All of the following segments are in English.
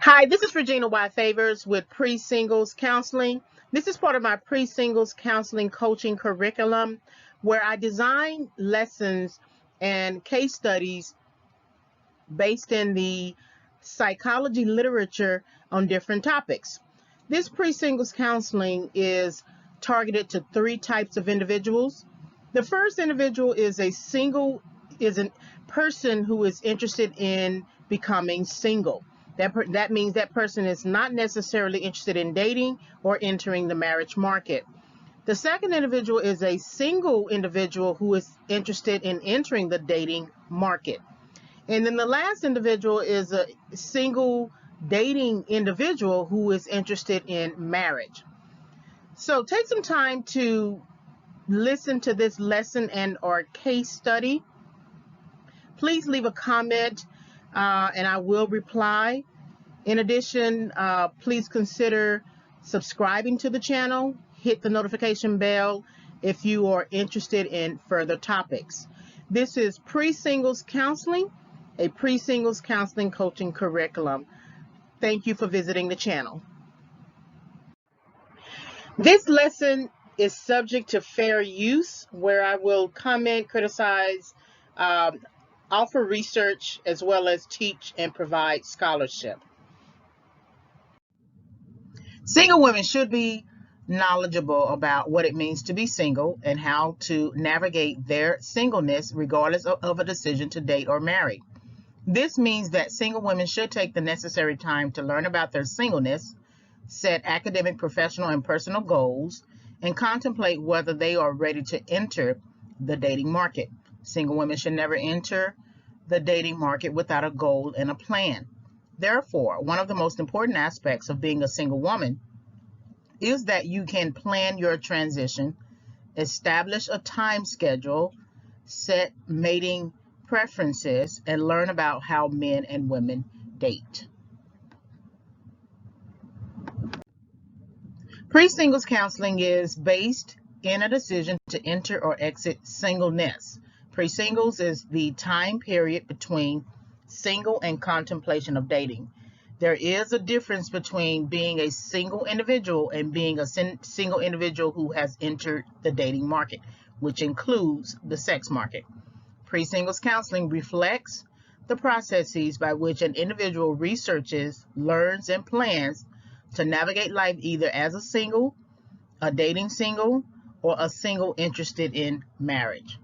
Hi, this is Regina Y. Favors with Pre-Singles Counseling. This is part of my Pre-Singles Counseling coaching curriculum where I design lessons and case studies based in the psychology literature on different topics. This Pre-Singles Counseling is targeted to three types of individuals. The first individual is a person who is interested in becoming single. That means that person is not necessarily interested in dating or entering the marriage market. The second individual is a single individual who is interested in entering the dating market. And then the last individual is a single dating individual who is interested in marriage. So take some time to listen to this lesson and or case study. Please leave a comment and I will reply. In addition, please consider subscribing to the channel. Hit the notification bell if you are interested in further topics. This is Pre-Singles Counseling, a Pre-Singles Counseling coaching curriculum. Thank you for visiting the channel. This lesson is subject to fair use, where I will comment, criticize, offer research, as well as teach and provide scholarship. Single women should be knowledgeable about what it means to be single and how to navigate their singleness regardless of a decision to date or marry. This means that single women should take the necessary time to learn about their singleness, set academic, professional, and personal goals, and contemplate whether they are ready to enter the dating market. Single women should never enter the dating market without a goal and a plan. Therefore, one of the most important aspects of being a single woman is that you can plan your transition, establish a time schedule, set mating preferences, and learn about how men and women date. Pre-singles counseling is based in a decision to enter or exit singleness. Pre-singles is the time period between single and contemplation of dating. There is a difference between being a single individual and being a single individual who has entered the dating market, which includes the sex market. Pre-singles counseling reflects the processes by which an individual researches, learns, and plans to navigate life either as a single, a dating single, or a single interested in marriage.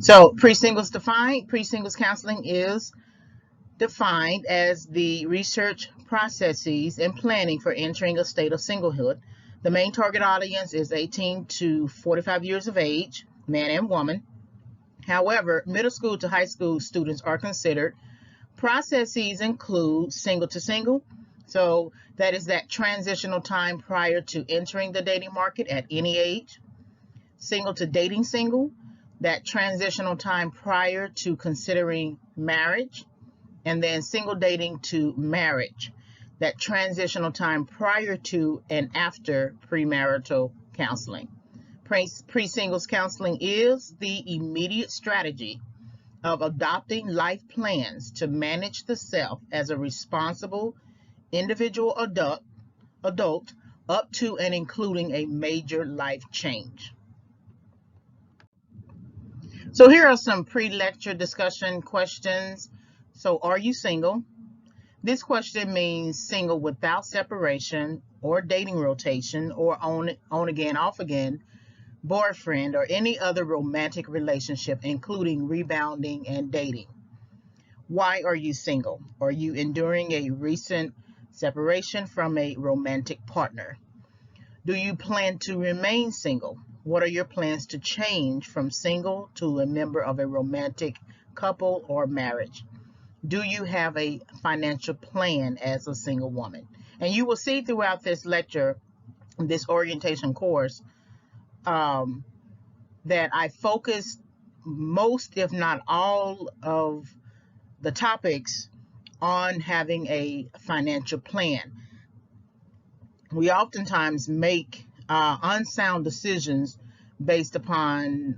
So Pre-Singles Defined, Pre-Singles Counseling is defined as the research processes and planning for entering a state of singlehood. The main target audience is 18 to 45 years of age, man and woman. However, middle school to high school students are considered. Processes include single to single, so that is that transitional time prior to entering the dating market at any age. Single to dating single, that transitional time prior to considering marriage. And then single dating to marriage, that transitional time prior to and after premarital counseling. Pre-singles counseling is the immediate strategy of adopting life plans to manage the self as a responsible individual adult up to and including a major life change. So here are some pre-lecture discussion questions. So are you single? This question means single without separation or dating rotation or on again, off again, boyfriend, or any other romantic relationship, including rebounding and dating. Why are you single? Are you enduring a recent separation from a romantic partner? Do you plan to remain single? What are your plans to change from single to a member of a romantic couple or marriage? Do you have a financial plan as a single woman? And you will see throughout this lecture, this orientation course, that I focus most, if not all, of the topics on having a financial plan. We oftentimes make unsound decisions based upon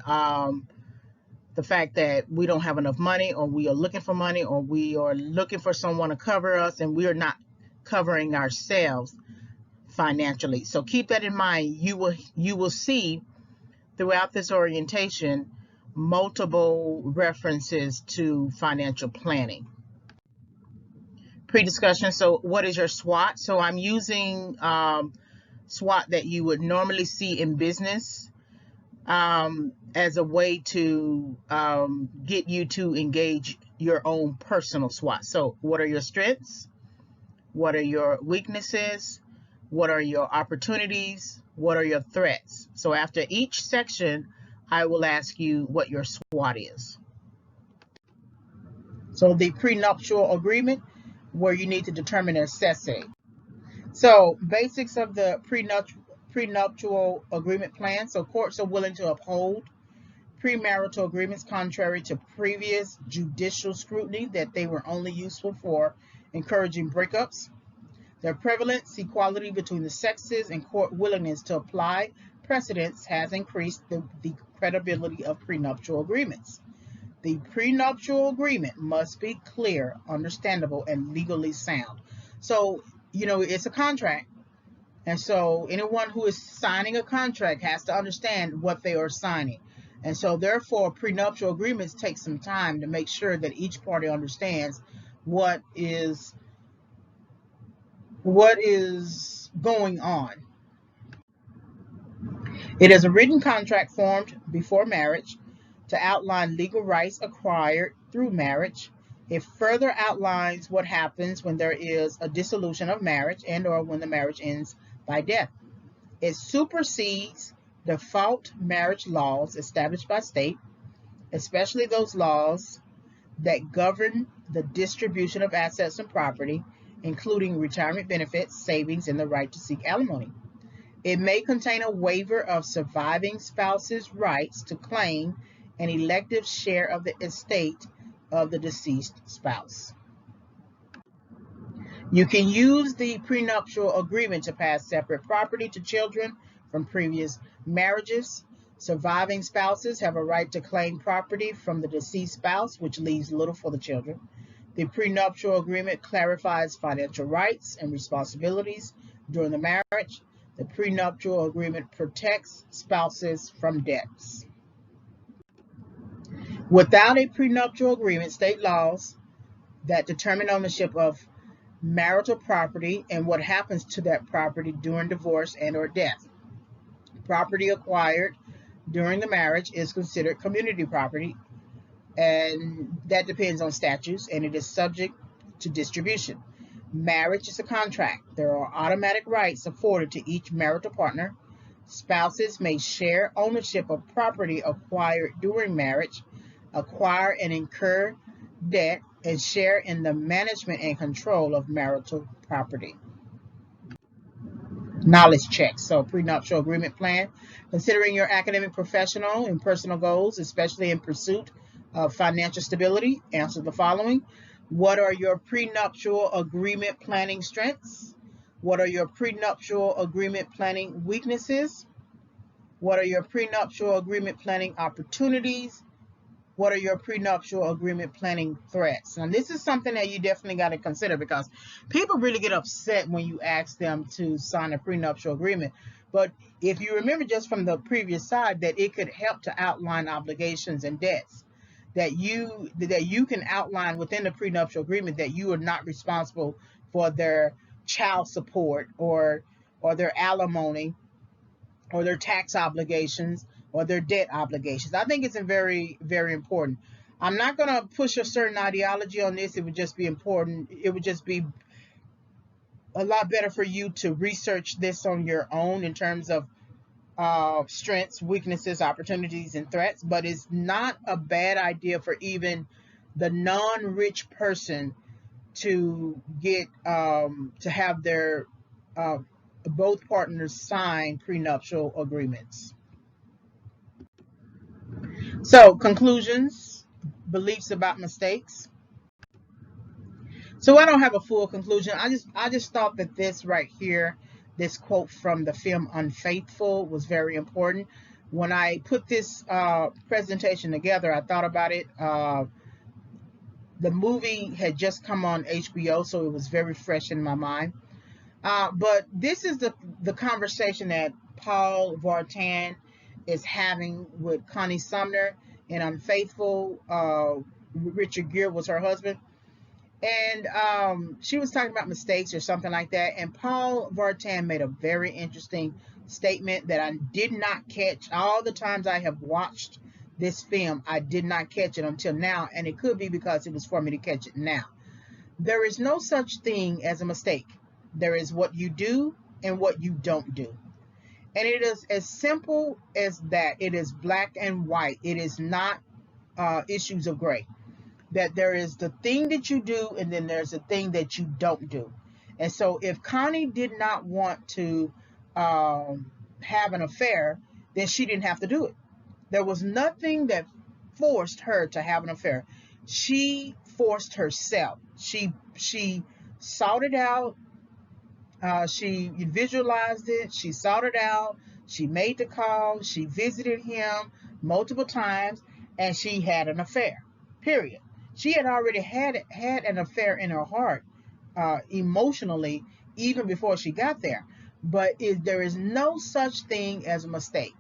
the fact that we don't have enough money, or we are looking for money, or we are looking for someone to cover us and we are not covering ourselves financially. So keep that in mind. You will see throughout this orientation multiple references to financial planning. Pre-discussion. So what is your SWOT? So I'm using SWOT that you would normally see in business as a way to get you to engage your own personal SWOT. So what are your strengths? What are your weaknesses? What are your opportunities? What are your threats? So after each section, I will ask you what your SWOT is. So the prenuptial agreement, where you need to determine and assess it. So basics of the prenuptial agreement plan. So courts are willing to uphold premarital agreements contrary to previous judicial scrutiny that they were only useful for encouraging breakups. Their prevalence, equality between the sexes, and court willingness to apply precedents has increased the credibility of prenuptial agreements. The prenuptial agreement must be clear, understandable, and legally sound. So, it's a contract. And so anyone who is signing a contract has to understand what they are signing. And so therefore, prenuptial agreements take some time to make sure that each party understands what is going on. It is a written contract formed before marriage to outline legal rights acquired through marriage. It further outlines what happens when there is a dissolution of marriage and or when the marriage ends by death. It supersedes default marriage laws established by state, especially those laws that govern the distribution of assets and property, including retirement benefits, savings, and the right to seek alimony. It may contain a waiver of surviving spouse's rights to claim an elective share of the estate of the deceased spouse. You can use the prenuptial agreement to pass separate property to children from previous marriages. Surviving spouses have a right to claim property from the deceased spouse, which leaves little for the children. The prenuptial agreement clarifies financial rights and responsibilities during the marriage. The prenuptial agreement protects spouses from debts. Without a prenuptial agreement, state laws that determine ownership of marital property and what happens to that property during divorce and or death. Property acquired during the marriage is considered community property, and that depends on statutes, and it is subject to distribution. Marriage is a contract. There are automatic rights afforded to each marital partner. Spouses may share ownership of property acquired during marriage, acquire and incur debt, and share in the management and control of marital property. Knowledge checks. So prenuptial agreement plan. Considering your academic, professional, and personal goals, especially in pursuit of financial stability, answer the following. What are your prenuptial agreement planning strengths? What are your prenuptial agreement planning weaknesses? What are your prenuptial agreement planning opportunities? What are your prenuptial agreement planning threats? Now, this is something that you definitely got to consider, because people really get upset when you ask them to sign a prenuptial agreement. But if you remember just from the previous side, that it could help to outline obligations and debts that you can outline within the prenuptial agreement, that you are not responsible for their child support or their alimony or their tax obligations or their debt obligations. I think it's very, very important. I'm not going to push a certain ideology on this. It would just be important. It would just be a lot better for you to research this on your own in terms of strengths, weaknesses, opportunities, and threats. But it's not a bad idea for even the non-rich person to get to have their both partners sign prenuptial agreements. So, conclusions, beliefs about mistakes. So I don't have a full conclusion. I just thought that this right here, this quote from the film Unfaithful, was very important. When I put this presentation together, I thought about it. The movie had just come on HBO, so it was very fresh in my mind. But this is the conversation that Paul Vartan is having with Connie Sumner in Unfaithful. Richard Gere was her husband. And she was talking about mistakes or something like that. And Paul Vartan made a very interesting statement that I did not catch all the times I have watched this film. I did not catch it until now, and it could be because it was for me to catch it now. There is no such thing as a mistake. There is what you do and what you don't do. And it is as simple as that. It is black and white. It is not issues of gray. That there is the thing that you do, and then there's the thing that you don't do. And so if Connie did not want to have an affair, then she didn't have to do it. There was nothing that forced her to have an affair. She forced herself. She sought it out. She visualized it. She sought it out. She made the call. She visited him multiple times, and she had an affair. Period. She had already had an affair in her heart, emotionally, even before she got there. But there is no such thing as a mistake.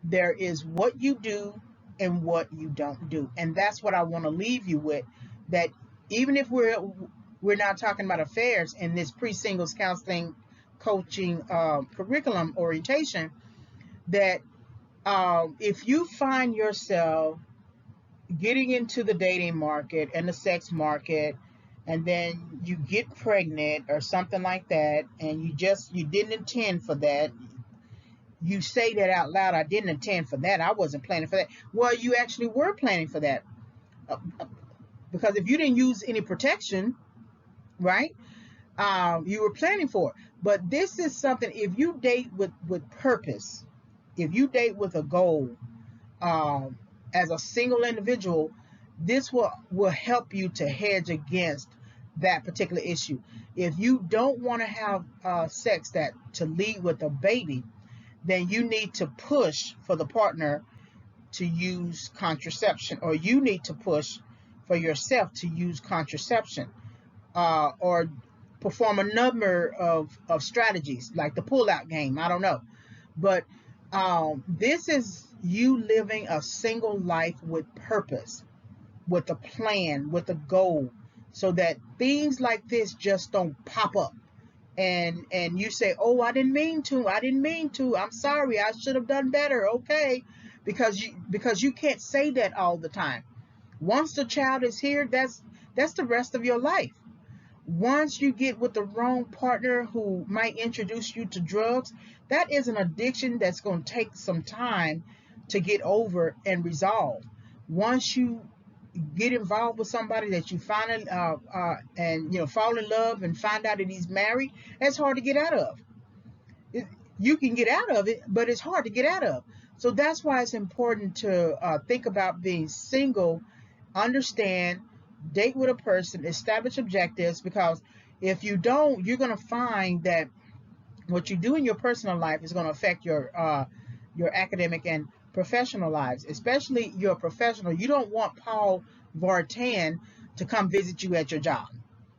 There is what you do and what you don't do, and that's what I want to leave you with. That even if we're not talking about affairs in this pre-singles counseling coaching curriculum orientation, that if you find yourself getting into the dating market and the sex market, and then you get pregnant or something like that, and you didn't intend for that. You say that out loud. I didn't intend for that. I wasn't planning for that. Well, you actually were planning for that, because if you didn't use any protection, right, you were planning for it. But this is something, if you date with purpose, if you date with a goal, as a single individual, this will help you to hedge against that particular issue. If you don't want to have sex to lead with a baby, then you need to push for the partner to use contraception, or you need to push for yourself to use contraception, or perform a number of strategies like the pull-out game. I don't know. But this is you living a single life with purpose, with a plan, with a goal, so that things like this just don't pop up. And you say, oh, I didn't mean to. I'm sorry. I should have done better. Okay. Because you can't say that all the time. Once the child is here, that's the rest of your life. Once you get with the wrong partner who might introduce you to drugs, that is an addiction that's going to take some time to get over and resolve. Once you get involved with somebody that you finally and fall in love and find out that he's married, that's hard to get out of. You can get out of it, but it's hard to get out of. So that's why it's important to think about being single, understand, date with a person, establish objectives, because if you don't, you're going to find that what you do in your personal life is going to affect your academic and professional lives, especially your professional. You don't want Paul Vartan to come visit you at your job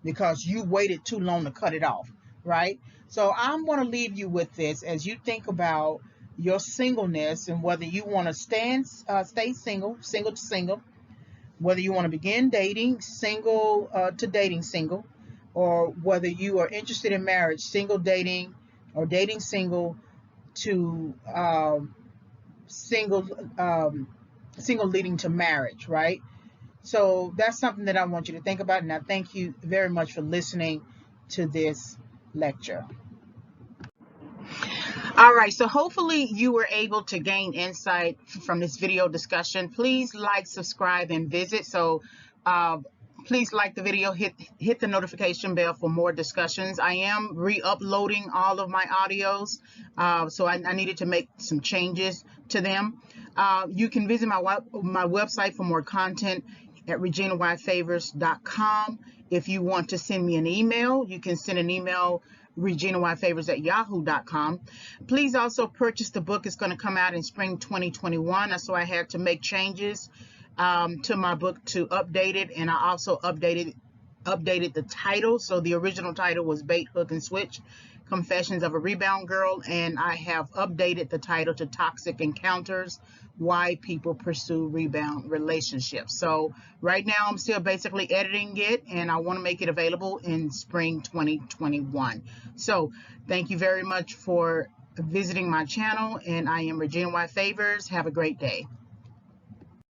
because you waited too long to cut it off, right? So I'm going to leave you with this as you think about your singleness and whether you want to stay single to single, whether you want to begin dating single to dating single, or whether you are interested in marriage, single dating, or dating single to single leading to marriage, right? So that's something that I want you to think about, and I thank you very much for listening to this lecture. All right, so hopefully you were able to gain insight from this video discussion. Please like, subscribe, and visit. So please like the video, hit the notification bell for more discussions. I am re-uploading all of my audios, so I needed to make some changes to them. You can visit my website for more content at reginayfavors.com. If you want to send me an email, you can send an email reginayfavors@yahoo.com. Please also purchase the book. It's going to come out in spring 2021. So I had to make changes to my book to update it, and I also updated the title. So the original title was Bait, Hook, and Switch, Confessions of a Rebound Girl, and I have updated the title to Toxic Encounters, Why People Pursue Rebound Relationships. So right now I'm still basically editing it, and I want to make it available in spring 2021. So thank you very much for visiting my channel, and I am Regina Y. Favors. Have a great day.